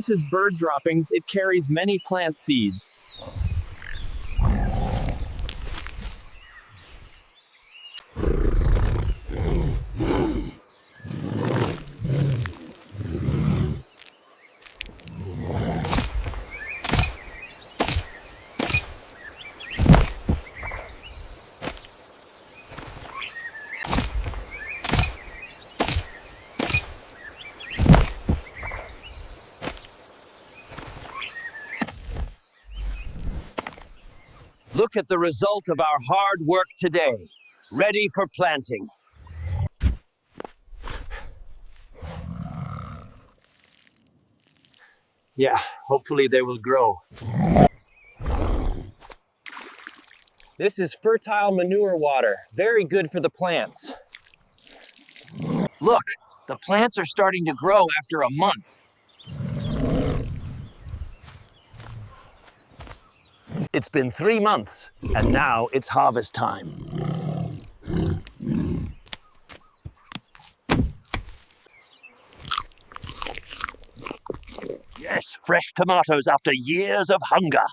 This is bird droppings. It carries many plant seeds. Look at the result of our hard work today. Ready for planting. Yeah, hopefully they will grow. This is fertile manure water. Very good for the plants. Look, the plants are starting to grow after a month. It's been 3 months, and now it's harvest time. Yes, fresh tomatoes after years of hunger.